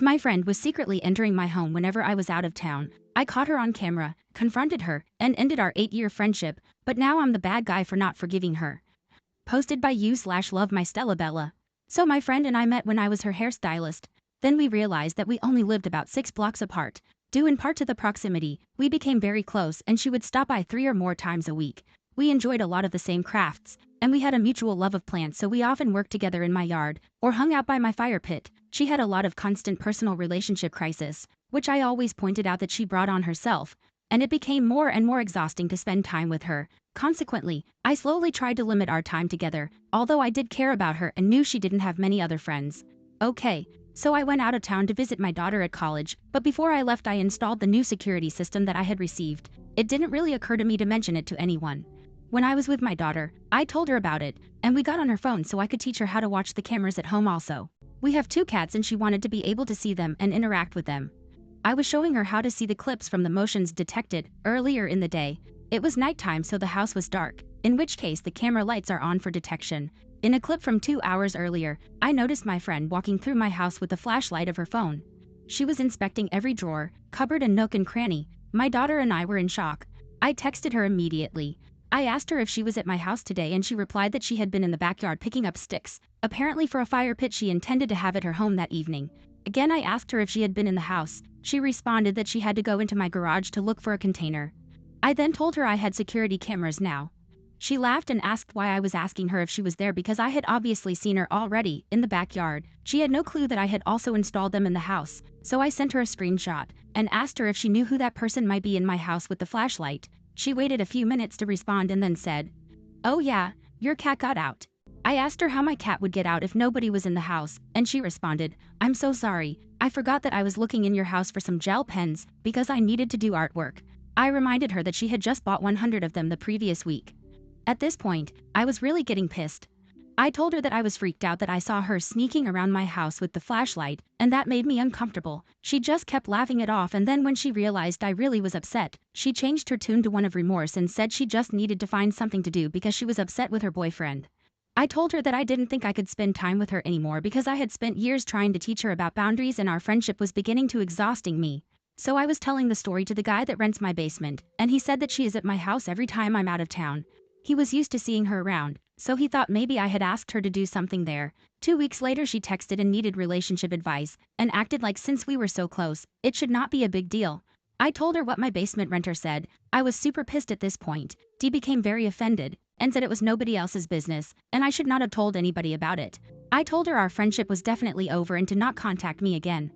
My friend was secretly entering my home whenever I was out of town. I caught her on camera, confronted her, and ended our 8-year friendship, but now I'm the bad guy for not forgiving her. Posted by you/love my Stella Bella. So my friend and I met when I was her hairstylist. Then we realized that we only lived about 6 blocks apart. Due in part to the proximity, we became very close and she would stop by 3 or more times a week. We enjoyed a lot of the same crafts, and we had a mutual love of plants, so we often worked together in my yard or hung out by my fire pit. She had a lot of constant personal relationship crisis, which I always pointed out that she brought on herself, and it became more and more exhausting to spend time with her. Consequently, I slowly tried to limit our time together, although I did care about her and knew she didn't have many other friends. Okay, so I went out of town to visit my daughter at college, but before I left I installed the new security system that I had received. It didn't really occur to me to mention it to anyone. When I was with my daughter, I told her about it, and we got on her phone so I could teach her how to watch the cameras at home also. We have 2 cats and she wanted to be able to see them and interact with them. I was showing her how to see the clips from the motions detected earlier in the day. It was nighttime so the house was dark, in which case the camera lights are on for detection. In a clip from 2 hours earlier, I noticed my friend walking through my house with the flashlight of her phone. She was inspecting every drawer, cupboard and nook and cranny. My daughter and I were in shock. I texted her immediately. I asked her if she was at my house today and she replied that she had been in the backyard picking up sticks, apparently for a fire pit she intended to have at her home that evening. Again I asked her if she had been in the house. She responded that she had to go into my garage to look for a container. I then told her I had security cameras now. She laughed and asked why I was asking her if she was there because I had obviously seen her already in the backyard. She had no clue that I had also installed them in the house, so I sent her a screenshot and asked her if she knew who that person might be in my house with the flashlight. She waited a few minutes to respond and then said, "Oh yeah, your cat got out." I asked her how my cat would get out if nobody was in the house, and she responded, "I'm so sorry, I forgot that I was looking in your house for some gel pens because I needed to do artwork." I reminded her that she had just bought 100 of them the previous week. At this point, I was really getting pissed. I told her that I was freaked out that I saw her sneaking around my house with the flashlight, and that made me uncomfortable. She just kept laughing it off, and then when she realized I really was upset, she changed her tune to one of remorse and said she just needed to find something to do because she was upset with her boyfriend. I told her that I didn't think I could spend time with her anymore because I had spent years trying to teach her about boundaries and our friendship was beginning to exhausting me. So I was telling the story to the guy that rents my basement, and he said that she is at my house every time I'm out of town. He was used to seeing her around, so he thought maybe I had asked her to do something there. 2 weeks later she texted and needed relationship advice, and acted like since we were so close, it should not be a big deal. I told her what my basement renter said. I was super pissed at this point. Dee became very offended, and said it was nobody else's business, and I should not have told anybody about it. I told her our friendship was definitely over and to not contact me again.